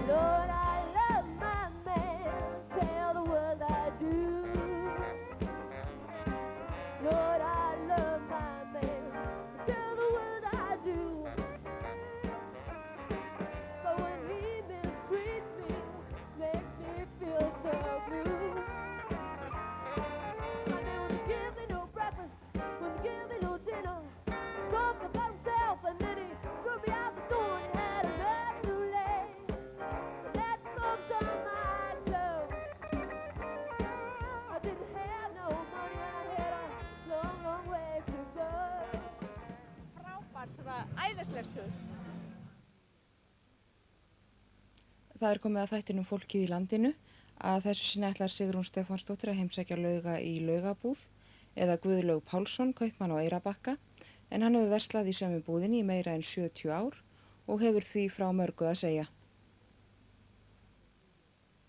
Lord, I love my man, tell the world I do. Lord, I love my man, tell the world I do. But when he mistreats me, makes me feel so blue. My man wouldn't give me no breakfast, wouldn't give me no dinner. Talked about himself and then he threw me out the door and he had enough to lay. That smokes on my clothes. I didn't have no money and I had a long, long way to go. Frábær, svona æðisleg stuð. Það er komið að þættinum Fólkið í landinu. Að þessu sinni ætlar Sigrún Stefánsdóttir að heimsækja Lauga í Laugabúð eða Guðlaug Pálsson, kaupmann á Eyrarbakka, en hann hefur verslað í sömu búðinni í meira en 70 ár og hefur því frá mörgu að segja.